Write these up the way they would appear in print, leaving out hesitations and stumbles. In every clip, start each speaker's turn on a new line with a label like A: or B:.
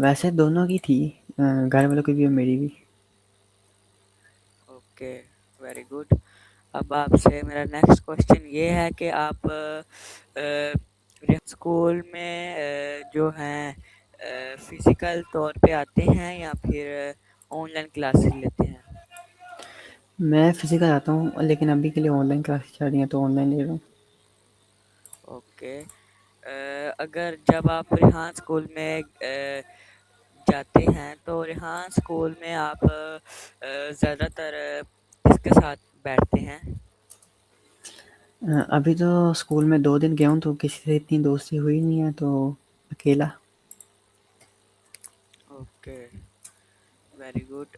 A: ویسے دونوں کی تھی، گھر والوں کی بھی اور میری بھی۔
B: Okay, very good. اب آپ سے میرا نیکسٹ کوشچن یہ ہے کہ آپ اسکول میں جو ہیں فزیکل طور پہ آتے ہیں یا پھر آن لائن کلاسز لیتے ہیں؟
A: میں فزیکل آتا ہوں، لیکن ابھی کے لیے آن لائن کلاسز چل رہی ہیں تو آن لائن لے رہا ہوں۔
B: اوکے، اگر جب آپ ریحان اسکول میں جاتے ہیں تو ریحان اسکول میں آپ زیادہ تر کس کے ساتھ بیٹھتے ہیں؟
A: ابھی تو اسکول میں 2 دن گیا ہوں تو کسی سے اتنی دوستی ہوئی نہیں ہے، تو اکیلا۔
B: Okay, very good.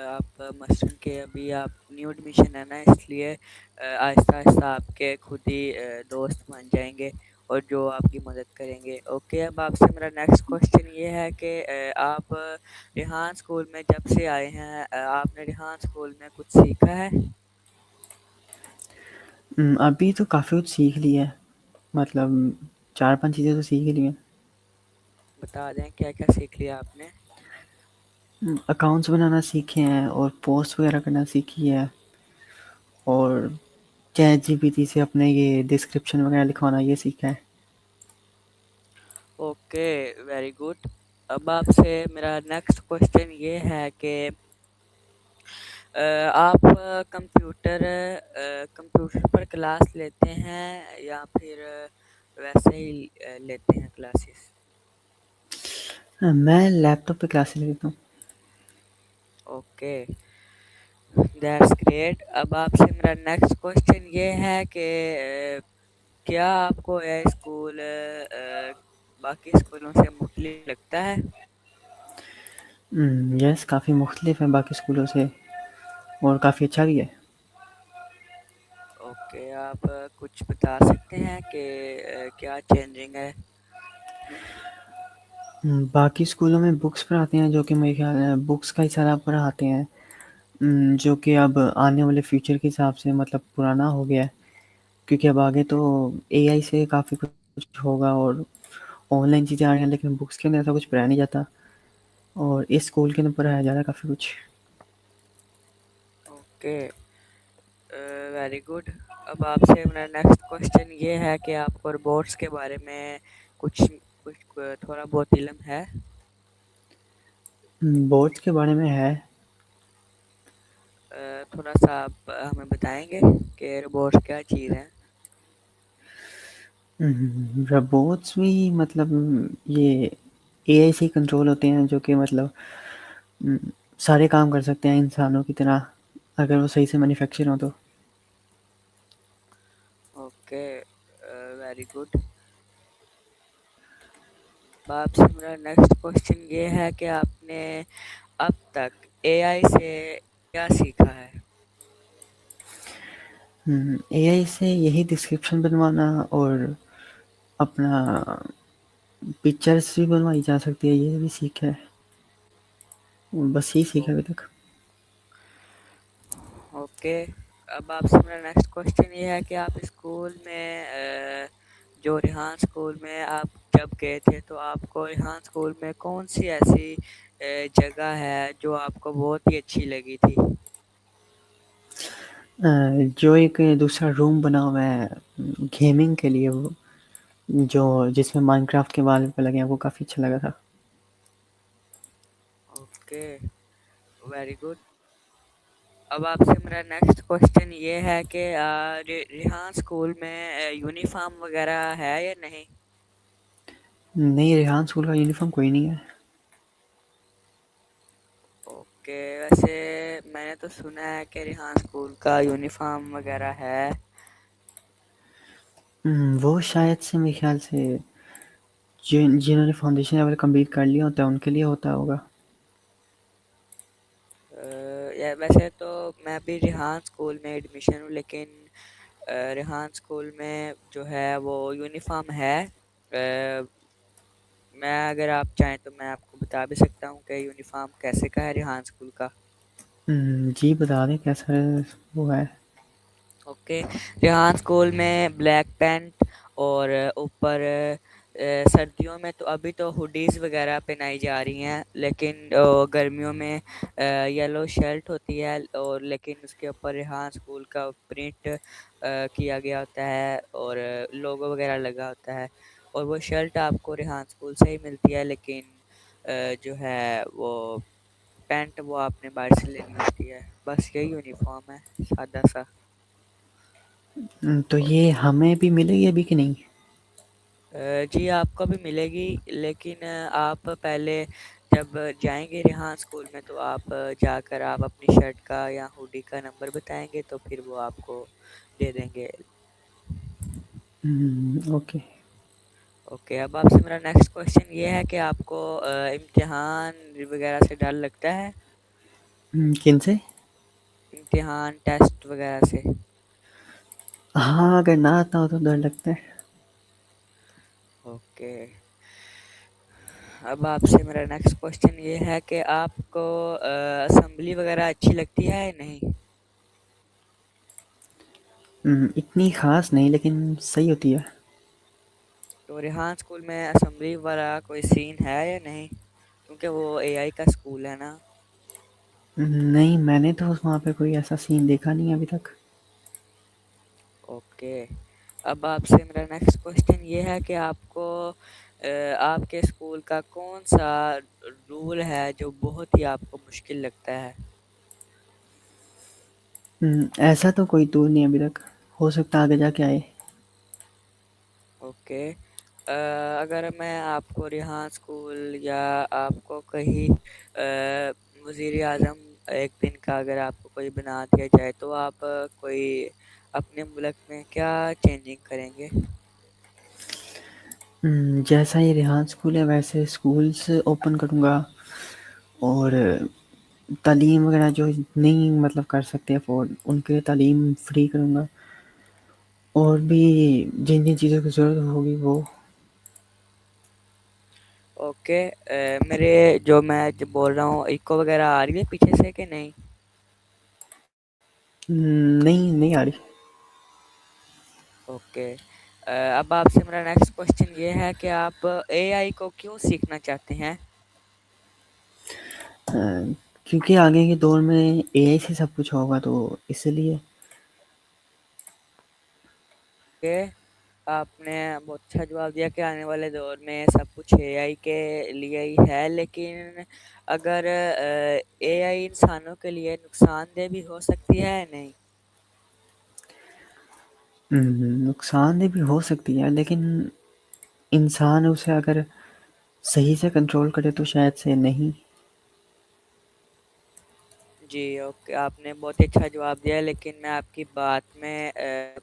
B: آپ مثلاً کہ ابھی آپ نیو ایڈمیشن ہے نا، اس لیے آہستہ آہستہ آپ کے خود ہی دوست بن جائیں گے اور جو آپ کی مدد کریں گے۔ اوکے، اب آپ سے میرا نیکسٹ کوشچن یہ ہے کہ آپ ریحان اسکول میں جب سے آئے ہیں آپ نے ریحان اسکول میں کچھ سیکھا ہے؟
A: ابھی تو کافی کچھ سیکھ لیا ہے، مطلب 4-5 چیزیں تو سیکھ ہی لی ہیں۔
B: بتا دیں کیا کیا سیکھ لیا آپ نے؟
A: اکاؤنٹس بنانا سیکھے ہیں اور پوسٹ وغیرہ کرنا سیکھی ہے، اور چیٹ جی پی ٹی سے اپنے یہ ڈسکرپشن وغیرہ لکھوانا یہ سیکھا ہے۔
B: Okay, very good. اب آپ سے میرا نیکسٹ کوشچن یہ ہے کہ آپ کمپیوٹر پر کلاس لیتے ہیں یا پھر ویسے ہی لیتے ہیں کلاسز؟
A: میں لیپ ٹاپ پہ کلاسز لیتا ہوں۔
B: Okay, that's great. اب آپ سے میرا نیکسٹ کوشچن یہ ہے کہ کیا آپ کو یہ اسکول باقی اسکولوں سے مختلف لگتا ہے؟
A: یس، کافی مختلف ہے باقی اسکولوں سے اور کافی اچھا بھی ہے۔
B: اوکے، آپ کچھ بتا سکتے ہیں کہ کیا چینجنگ ہے؟
A: باقی اسکولوں میں بکس پڑھاتے ہیں جو کہ میرے خیال ہے بکس کا ہی سارا پڑھاتے ہیں، جو کہ اب آنے والے فیوچر کے حساب سے مطلب پرانا ہو گیا ہے، کیونکہ اب آگے تو اے آئی سے کافی کچھ ہوگا اور آن لائن چیزیں آ رہی ہیں، لیکن بکس کے اندر ایسا کچھ پڑھایا نہیں جاتا، اور اس اسکول کے اندر پڑھایا جا رہا ہے کافی کچھ۔
B: Okay, very good. اب آپ سے میرا نیکسٹ کوشچن یہ ہے کہ آپ کو روبوٹس کے بارے میں کچھ کچھ تھوڑا بہت علم ہے؟
A: بورڈس کے بارے میں ہے۔
B: تھوڑا سا آپ ہمیں بتائیں گے کہ روبوٹس کیا چیز ہے؟
A: روبوٹس بھی مطلب یہ اے آئی سے کنٹرول ہوتے ہیں، جو کہ مطلب سارے کام کر سکتے ہیں انسانوں کی طرح، اگر وہ صحیح سے مینوفیکچر ہوں تو۔
B: Okay, very good. آپ سے میرا نیکسٹ کوشچن یہ ہے کہ آپ نے اب تک اے آئی سے کیا سیکھا ہے؟
A: اے آئی سے یہی ڈسکرپشن بنوانا اور اپنا پکچرس بھی بنوائی جا سکتی ہے، یہ بھی سیکھا ہے، بس یہی سیکھا ابھی تک۔
B: اوکے، اب آپ سے میرا نیکسٹ کوشچن یہ ہے کہ آپ اسکول میں جو ریحان اسکول میں آپ جب گئے تھے تو آپ کو ریحان اسکول میں کون سی ایسی جگہ ہے جو آپ کو بہت ہی اچھی لگی تھی؟
A: جو ایک دوسرا روم بنا ہوا ہے گیمنگ کے لیے، وہ جو جس میں مائن کرافٹ کے وال پہ لگے ہیں، وہ کافی اچھا لگا تھا۔
B: Okay, very good. اب آپ سے میرا نیکسٹ کوشچن یہ ہے کہ ریحان اسکول میں یونیفارم وغیرہ ہے یا نہیں؟
A: نہیں، ریحان اسکول کا یونیفارم کوئی نہیں ہے۔
B: اوکے، ویسے میں نے تو سنا ہے کہ ریحان اسکول کا یونیفارم وغیرہ ہے۔
A: وہ شاید سے میرے خیال سے جنہوں نے فاؤنڈیشن لیول کمپلیٹ کر لیا ہوتا ہے ان کے لیے ہوتا ہوگا۔
B: ویسے تو میں بھی ریحان اسکول میں ایڈمیشن ہوں، لیکن ریحان اسکول میں جو ہے وہ یونیفارم ہے۔ میں اگر آپ چاہیں تو میں آپ کو بتا بھی سکتا ہوں کہ یونیفارم کیسے کا ہے ریحان اسکول کا۔
A: جی بتا دیں کیسا وہ ہے۔
B: اوکے، ریحان اسکول میں بلیک پینٹ اور اوپر سردیوں میں تو ابھی تو ہوڈیز وغیرہ پہنائی جا رہی ہیں، لیکن گرمیوں میں یلو شرٹ ہوتی ہے، اور لیکن اس کے اوپر ریحان اسکول کا پرنٹ کیا گیا ہوتا ہے اور لوگو وغیرہ لگا ہوتا ہے، اور وہ شرٹ آپ کو ریحان اسکول سے ہی ملتی ہے، لیکن جو ہے وہ پینٹ وہ آپ نے باہر سے لینی ہوتی ہے، بس یہی یونیفارم ہے، سادہ سا۔
A: تو یہ ہمیں بھی ملے گی ابھی کہ نہیں؟
B: جی آپ کو بھی ملے گی، لیکن آپ پہلے جب جائیں گے ریحان اسکول میں تو آپ جا کر آپ اپنی شرٹ کا یا ہوڈی کا نمبر بتائیں گے تو پھر وہ آپ کو دے دیں گے۔
A: اوکے۔
B: اوکے، اب آپ سے میرا نیکسٹ کوشچن یہ ہے کہ آپ کو امتحان وغیرہ سے ڈر لگتا ہے؟
A: کن سے؟
B: امتحان ٹیسٹ وغیرہ سے؟
A: ہاں اگر نہ آتا ہو تو ڈر لگتا ہے۔
B: اوکے، اب آپ سے میرا نیکسٹ کوشچن یہ ہے کہ آپ کو اسمبلی وغیرہ اچھی لگتی ہے یا نہیں؟
A: اتنی خاص نہیں لیکن صحیح ہوتی ہے۔
B: تو ریحان اسکول میں اسمبلی والا کوئی سین ہے یا نہیں؟ کیونکہ وہ اے آئی کا اسکول ہے نا۔
A: نہیں میں نے تو وہاں پہ کوئی ایسا سین دیکھا نہیں ابھی تک۔
B: اوکے، اب آپ سے میرا نیکسٹ کوشچن یہ ہے کہ آپ کو آپ کے اسکول کا کون سا رول ہے جو بہت ہی آپ کو مشکل لگتا ہے؟
A: ایسا تو کوئی ٹور نہیں ابھی تک، ہو سکتا آگے جا کے آئے۔
B: اوکے، اگر میں آپ کو ریحان اسکول یا آپ کو کہیں وزیر اعظم ایک دن کا اگر آپ کو کوئی بنا دیا جائے تو آپ کوئی اپنے ملک میں کیا چینجنگ کریں گے؟
A: جیسا یہ ریحان اسکول ہے ویسے اسکولس اوپن کروں گا، اور تعلیم وغیرہ جو نہیں مطلب کر سکتے افورڈ ان کے تعلیم فری کروں گا، اور بھی جن جن چیزوں کی ضرورت ہوگی وہ۔
B: اوکے، میرے جو میں بول رہا ہوں ایکو وغیرہ آ رہی ہے پیچھے سے کہ نہیں؟
A: نہیں نہیں آ رہی۔
B: اوکے، اب آپ سے میرا نیکسٹ کوشچن یہ ہے کہ آپ اے آئی کو کیوں سیکھنا چاہتے ہیں؟
A: کیونکہ آگے کے دور میں اے آئی سے سب کچھ ہوگا تو اسی لیے۔
B: کہ آپ نے بہت اچھا جواب دیا کہ آنے والے دور میں سب کچھ اے آئی کے لیے ہی ہے، لیکن اگر اے آئی انسانوں کے لیے نقصان دہ بھی ہو سکتی ہے نہیں؟
A: نقصان دہ بھی ہو سکتی ہے لیکن انسان اسے اگر صحیح سے کنٹرول کرے تو شاید سے نہیں۔
B: جی اوکے، آپ نے بہت ہی اچھا جواب دیا، لیکن میں آپ کی بات میں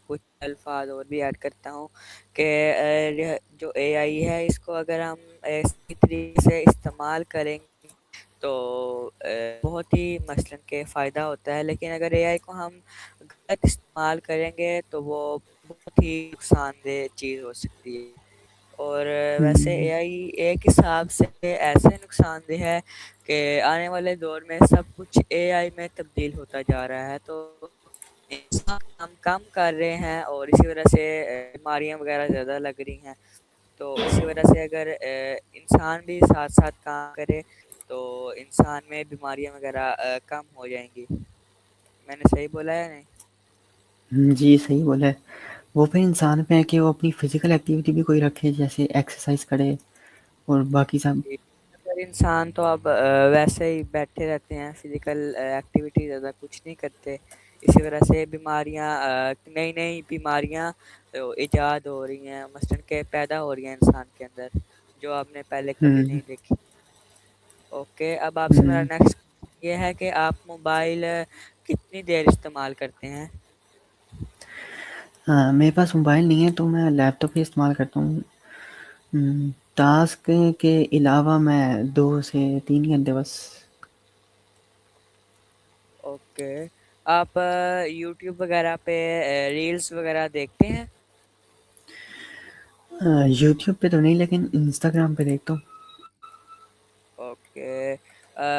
B: کچھ الفاظ اور بھی ایڈ کرتا ہوں کہ جو اے آئی ہے اس کو اگر ہم صحیح طریقے سے استعمال کریں گے تو بہت ہی مثلاً کہ فائدہ ہوتا ہے، لیکن اگر اے آئی کو ہم غلط استعمال کریں گے تو وہ بہت ہی نقصان دہ چیز ہو سکتی ہے، اور ویسے
A: ہم،
B: اے آئی ایک حساب سے ایسے نقصان دہ ہے کہ آنے والے دور میں سب کچھ اے آئی میں تبدیل ہوتا جا رہا ہے، تو انسان کام کم کر رہے ہیں اور اسی وجہ سے بیماریاں وغیرہ زیادہ لگ رہی ہیں، تو اسی وجہ سے اگر انسان بھی ساتھ ساتھ کام کرے تو انسان میں بیماریاں وغیرہ کم ہو جائیں گی۔ میں نے صحیح بولا ہے نہیں؟
A: جی صحیح بولا ہے۔ وہ پھر انسان پہ ہے کہ وہ اپنی فزیکل ایکٹیویٹی بھی کوئی رکھے، جیسے ایکسرسائز کرے اور باقی سب۔
B: جی، اگر انسان تو اب ویسے ہی بیٹھے رہتے ہیں، فزیکل ایکٹیویٹی زیادہ کچھ نہیں کرتے، اسی وجہ سے بیماریاں نئی نئی بیماریاں ایجاد ہو رہی ہیں، مثلاً کہ پیدا ہو رہی ہیں انسان کے اندر، جو آپ نے پہلے کبھی
A: ہم،
B: نہیں دیکھی۔ اوکے، اب آپ سے میرا
A: ہم،
B: نیکسٹ یہ ہے کہ آپ موبائل کتنی دیر استعمال کرتے ہیں؟
A: ہاں میرے پاس موبائل نہیں ہے تو میں لیپ ٹاپ ہی استعمال کرتا ہوں۔ ٹاسک کے علاوہ میں 2 سے 3 گھنٹے بس۔
B: اوکے، آپ یوٹیوب وغیرہ پہ ریلس وغیرہ دیکھتے ہیں؟
A: یوٹیوب پہ تو نہیں لیکن انسٹاگرام پہ دیکھتا ہوں۔
B: اوکے،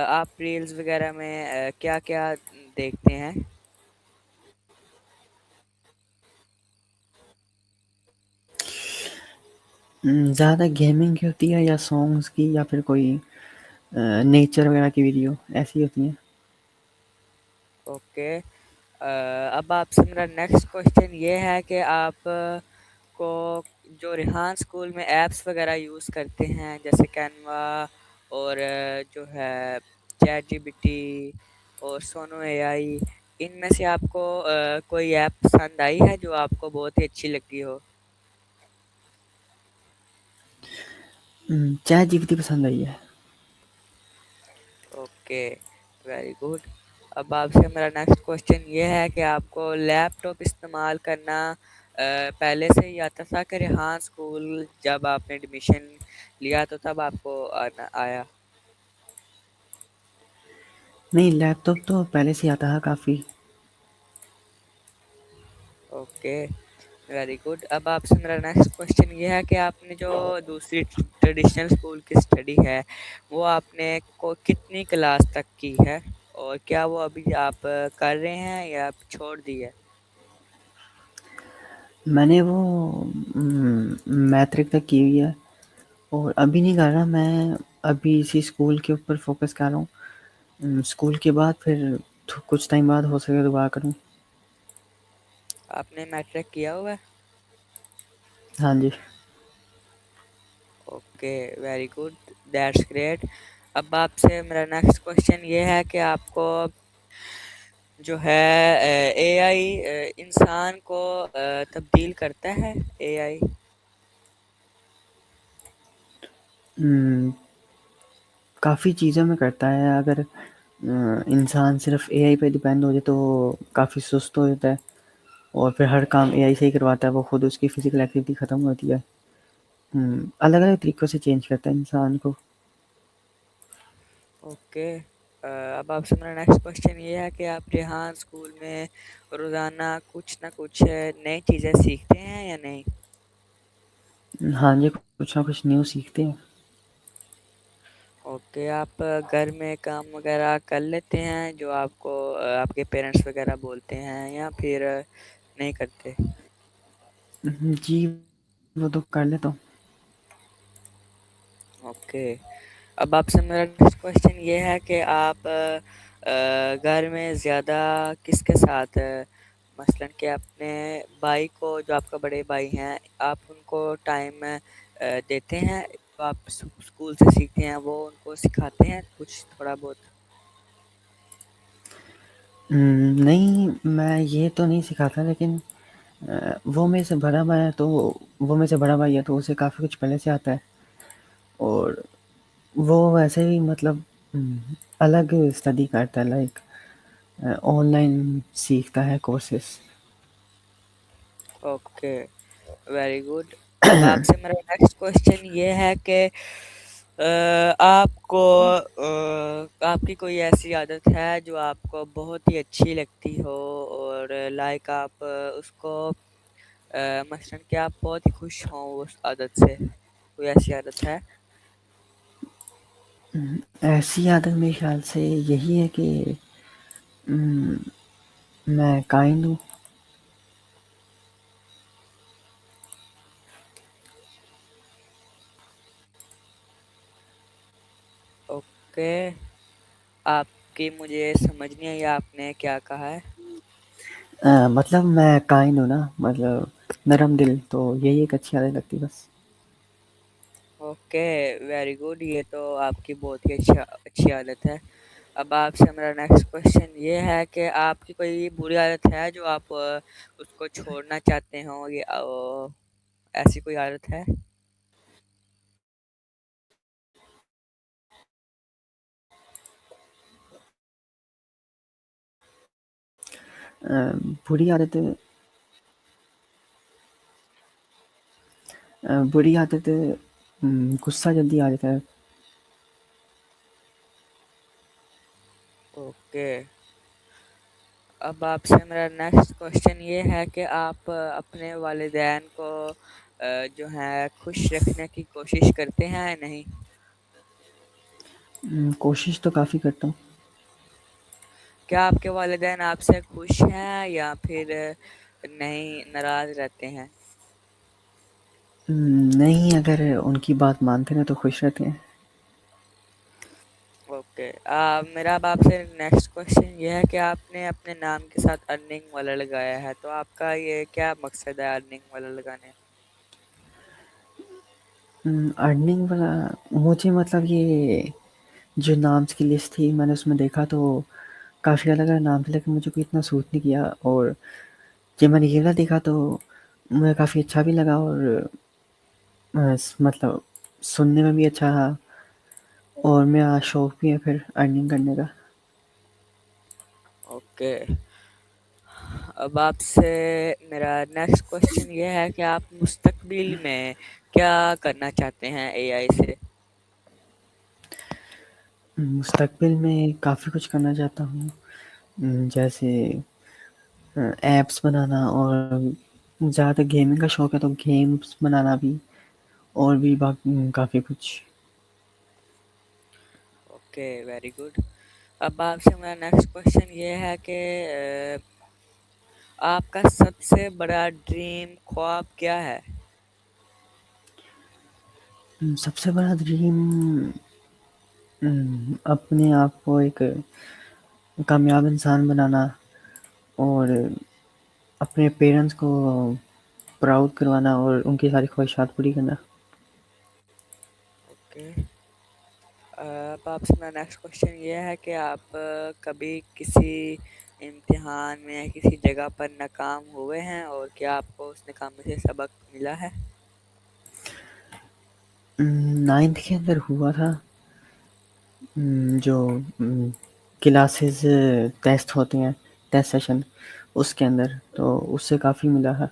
B: آپ ریلز وغیرہ میں کیا کیا دیکھتے ہیں؟
A: زیادہ گیمنگ کی ہوتی ہے یا سانگس کی یا پھر کوئی نیچر وغیرہ کی ویڈیو ایسی ہوتی ہیں؟
B: اوکے، اب آپ سے میرا نیکسٹ کوشچن یہ ہے کہ آپ کو جو ریحان اسکول میں ایپس وغیرہ یوز کرتے ہیں جیسے کینوا اور جو ہے چیٹ جی بی ٹی اور سونو اے آئی، ان میں سے آپ کو کوئی ایپ پسند آئی ہے جو آپ کو بہت ہی اچھی لگی ہو؟
A: چیٹ جی پی ٹی پسند آئی ہے۔
B: Okay, very good. اب آپ سے میرا نیکسٹ کوشچن یہ ہے کہ آپ کو لیپ ٹاپ استعمال کرنا پہلے سے ہی آتا تھا کہ ریحان اسکول جب آپ نے ایڈمیشن لیا تو تب آپ کو آیا؟
A: نہیں، لیپ ٹاپ تو پہلے سے آتا ہے کافی۔
B: Okay, very good. اب آپ سے میرا نیکسٹ کوشچن یہ ہے کہ آپ نے جو دوسری ٹریڈیشنل اسکول کی اسٹڈی ہے وہ آپ نے کتنی کلاس تک کی ہے، اور کیا وہ ابھی آپ کر رہے ہیں یا آپ چھوڑ دی ہے؟
A: میں نے وہ میٹرک تک کی ہوئی ہے اور ابھی نہیں کر رہا، میں ابھی اسی اسکول کے اوپر فوکس کر رہا ہوں۔ اسکول کے بعد پھر کچھ ٹائم بعد ہو سکے دوبارہ کروں۔
B: آپ نے میٹرک کیا ہوا ہے؟
A: ہاں جی۔
B: Okay, very good, that's great. اب آپ سے میرا نیکسٹ کوشچن یہ ہے کہ آپ کو جو ہے اے آئی انسان کو تبدیل کرتا ہے؟ اے آئی
A: کافی چیزوں میں کرتا ہے۔ اگر انسان صرف اے آئی پہ ڈپینڈ ہو جائے تو کافی سست ہو جاتا ہے اور پھر ہر کام اے آئی سے ہی کرواتا ہے، وہ خود اس کی فزیکل ایکٹیویٹی ختم ہوتی ہے۔ الگ الگ طریقوں سے چینج کرتا ہے انسان کو۔
B: اوکے، اب آپ سے میرا نیکسٹ کوشچن یہ ہے کہ آپ ریحان اسکول میں روزانہ کچھ نہ کچھ نئی چیزیں سیکھتے ہیں یا نہیں؟
A: ہاں جی، کچھ نہ کچھ نیو سیکھتے ہیں۔
B: اوکے، آپ گھر میں کام وغیرہ کر لیتے ہیں جو آپ کو آپ کے پیرنٹس وغیرہ بولتے ہیں یا پھر نہیں کرتے؟
A: جی، وہ تو کر لیتا ہوں۔
B: اوکے، اب آپ سے میرا نیکسٹ کوشچن یہ ہے کہ آپ گھر میں زیادہ کس کے ساتھ مثلاً کہ اپنے بھائی کو، جو آپ کا بڑے بھائی ہیں، آپ ان کو ٹائم دیتے ہیں جو آپ اسکول سے سیکھتے ہیں وہ ان کو سکھاتے ہیں کچھ تھوڑا بہت؟
A: نہیں، میں یہ تو نہیں سکھاتا، لیکن وہ میرے سے بڑا بھائی ہے تو اسے کافی کچھ پہلے سے آتا ہے اور وہ ویسے ہی مطلب الگ اسٹڈی کرتا ہے، لائک آن لائن سیکھتا ہے کورسز۔
B: Okay, very good. اب آپ سے میرا نیکسٹ کوشچن یہ ہے کہ آپ کو آپ کی کوئی ایسی عادت ہے جو آپ کو بہت ہی اچھی لگتی ہو اور لائک آپ اس کو مثلاً کہ آپ بہت ہی خوش ہوں اس عادت سے، کوئی ایسی عادت ہے؟
A: ایسی عادت میرے خیال سے یہی ہے کہ میں کائنڈ ہوں۔
B: اوکے، آپ کی مجھے سمجھ نہیں آئی، آپ نے کیا کہا ہے؟
A: مطلب میں کائنڈ ہوں نا، مطلب نرم دل، تو یہی ایک اچھی عادت لگتی بس۔
B: اوکے، ویری گڈ، یہ تو آپ کی بہت ہی اچھی عادت ہے۔ اب آپ سے میرا نیکسٹ کوشچن یہ ہے کہ آپ کی کوئی بری عادت ہے جو آپ اس کو چھوڑنا چاہتے ہوں، یہ ایسی کوئی عادت ہے؟
A: بری عادت بری عادت غصہ جلدی آ جاتا ہے۔
B: اوکے، اب آپ سے میرا نیکسٹ کوشچن یہ ہے کہ آپ اپنے والدین کو جو ہے خوش رکھنے کی کوشش کرتے ہیں یا نہیں؟
A: کوشش تو کافی کرتا ہوں۔
B: کیا آپ کے والدین آپ سے خوش ہیں یا پھر نہیں، ناراض رہتے ہیں؟
A: نہیں، اگر ان کی بات مانتے ہیں تو خوش رہتے ہیں۔
B: اوکے، میرا اب آپ سے نیکسٹ کوشچن یہ ہے کہ آپ نے اپنے نام کے ساتھ ارننگ والا لگایا ہے، تو آپ کا یہ کیا مقصد ہے ارننگ والا لگانے؟
A: ارننگ والا مجھے مطلب یہ جو نامس کی لسٹ تھی میں نے اس میں دیکھا تو کافی الگ الگ نام تھے، لیکن مجھے کوئی اتنا سوٹ نہیں کیا، اور جب میں نے یہ والا دیکھا تو مجھے کافی اچھا بھی لگا، اور مطلب سننے میں بھی اچھا تھا، اور میرا شوق بھی ہے پھر ارننگ کرنے کا۔
B: اوکے، اب آپ سے میرا نیکسٹ کوشچن یہ ہے کہ آپ مستقبل میں کیا کرنا چاہتے ہیں اے آئی سے؟
A: مستقبل میں کافی کچھ کرنا چاہتا ہوں، جیسے ایپس بنانا، اور زیادہ گیمنگ کا شوق ہے تو گیمس بنانا بھی، اور بھی کافی کچھ۔
B: Okay, very good. اب آپ سے میرا نیکسٹ کوشچن یہ ہے کہ آپ کا سب سے بڑا ڈریم خواب کیا ہے؟
A: سب سے بڑا ڈریم اپنے آپ کو ایک کامیاب انسان بنانا، اور اپنے پیرنٹس کو پراؤڈ کروانا، اور ان کی ساری خواہشات پوری کرنا۔
B: اوکے، اب آپ سے میرا نیکسٹ کوشچن یہ ہے کہ آپ کبھی کسی امتحان میں کسی جگہ پر ناکام ہوئے ہیں، اور کیا آپ کو اس ناکامی سے سبق ملا ہے؟
A: 9th کے اندر ہوا تھا، جو کلاسز ٹیسٹ ہوتے ہیں، ٹیسٹ سیشن، اس کے اندر تو اس سے کافی ملا ہے۔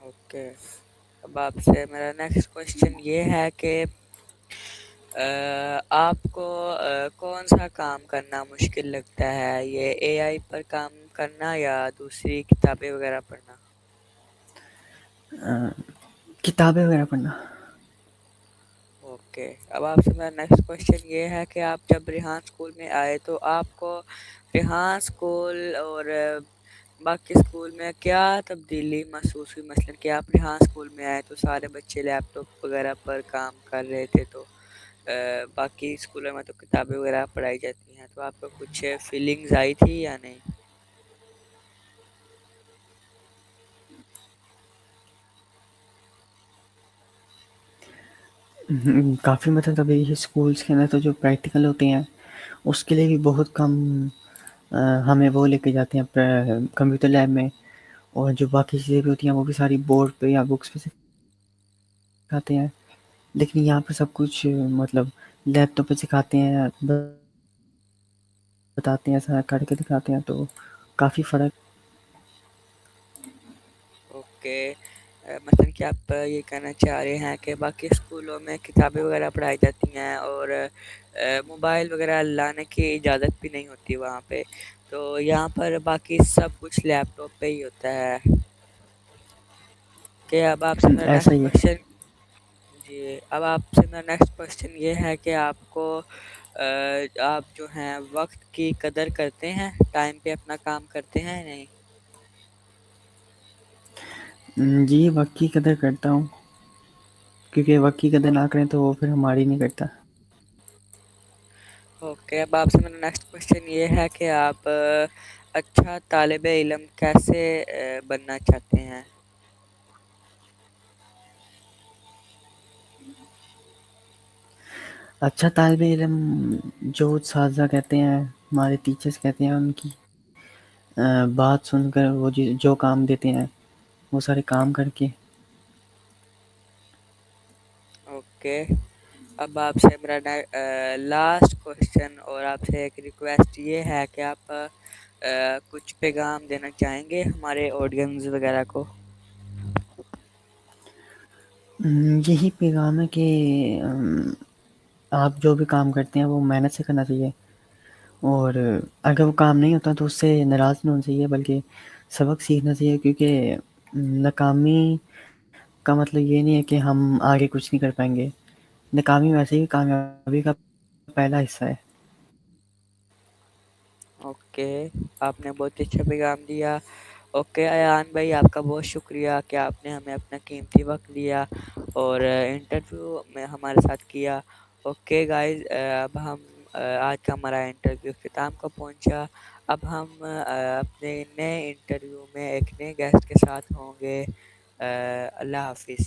B: اوکے، اب آپ سے میرا نیکسٹ کوشچن یہ ہے کہ آپ کو کون سا کام کرنا مشکل لگتا ہے، یہ اے آئی پر کام کرنا یا دوسری کتابیں وغیرہ پڑھنا؟
A: کتابیں وغیرہ پڑھنا۔
B: اوکے، اب آپ سے میرا نیکسٹ کوشچن یہ ہے کہ آپ جب ریحان اسکول میں آئے تو آپ کو ریحان اسکول اور باقی اسکول میں کیا تبدیلی محسوس ہوئی؟ مثلاً کہ آپ ریحان اسکول میں آئے تو سارے بچے لیپ ٹاپ وغیرہ پر کام کر رہے تھے، تو باقی اسکولوں میں تو کتابیں وغیرہ پڑھائی جاتی ہیں، تو آپ کو کچھ فیلنگز آئی تھی یا نہیں؟
A: کافی مطلب ابھی اسکولس کے اندر تو جو پریکٹیکل ہوتے ہیں اس کے لیے بھی بہت کم ہمیں وہ لے کے جاتے ہیں کمپیوٹر لیب میں، اور جو باقی چیزیں بھی ہوتی ہیں وہ بھی ساری بورڈ پہ یا بکس پہ سکھاتے ہیں، لیکن یہاں پہ سب کچھ مطلب لیپ ٹاپ پہ سکھاتے ہیں، بتاتے ہیں، سارا کر کے دکھاتے ہیں، تو کافی فرق۔
B: اوکے، مثلاً کہ آپ یہ کہنا چاہ رہے ہیں کہ باقی اسکولوں میں کتابیں وغیرہ پڑھائی جاتی ہیں اور موبائل وغیرہ لانے کی اجازت بھی نہیں ہوتی وہاں پہ، تو یہاں پر باقی سب کچھ لیپ ٹاپ پہ ہی ہوتا ہے۔ کہ اب آپ سے میرا
A: ایسا
B: نیکسٹ
A: ہی ہے۔
B: کوشچن جی، اب آپ سے میرا نیکسٹ کوشچن یہ ہے کہ آپ کو آپ جو ہیں وقت کی قدر کرتے ہیں، ٹائم پہ اپنا کام کرتے ہیں نہیں؟
A: جی، وقت کی قدر کرتا ہوں، کیونکہ وقت کی قدر نہ کریں تو وہ پھر ہماری نہیں کرتا۔
B: اوکے، اب آپ سے میرا نیکسٹ کوشچن یہ ہے کہ آپ اچھا طالب علم کیسے بننا چاہتے ہیں؟
A: اچھا طالب علم جو اساتذہ کہتے ہیں، ہمارے ٹیچرس کہتے ہیں، ان کی بات سن کر وہ جو کام دیتے ہیں وہ سارے کام کر کے۔
B: اوکے، اب آپ سے میرا لاسٹ کوشچن اور آپ سے ایک ریکویسٹ یہ ہے کہ آپ کچھ پیغام دینا چاہیں گے ہمارے آڈینس وغیرہ کو؟
A: یہی پیغام ہے کہ آپ جو بھی کام کرتے ہیں وہ محنت سے کرنا چاہیے، اور اگر وہ کام نہیں ہوتا تو اس سے ناراض نہیں ہونا چاہیے، بلکہ سبق سیکھنا چاہیے، کیونکہ ناکامی کا مطلب یہ نہیں ہے کہ ہم آگے کچھ نہیں کر پائیں گے، ناکامی ویسے ہی کامیابی کا پہلا حصہ ہے۔
B: اوکے، آپ نے بہت اچھا پیغام دیا، اوکے ایان بھائی، آپ کا بہت شکریہ کہ آپ نے ہمیں اپنا قیمتی وقت دیا اور انٹرویو میں ہمارے ساتھ کیا۔ اوکے گائز، اب ہم آج کا ہمارا انٹرویو اختتام کو پہنچا۔ اب ہم اپنے نئے انٹرویو میں ایک نئے گیسٹ کے ساتھ ہوں گے۔ اللہ حافظ۔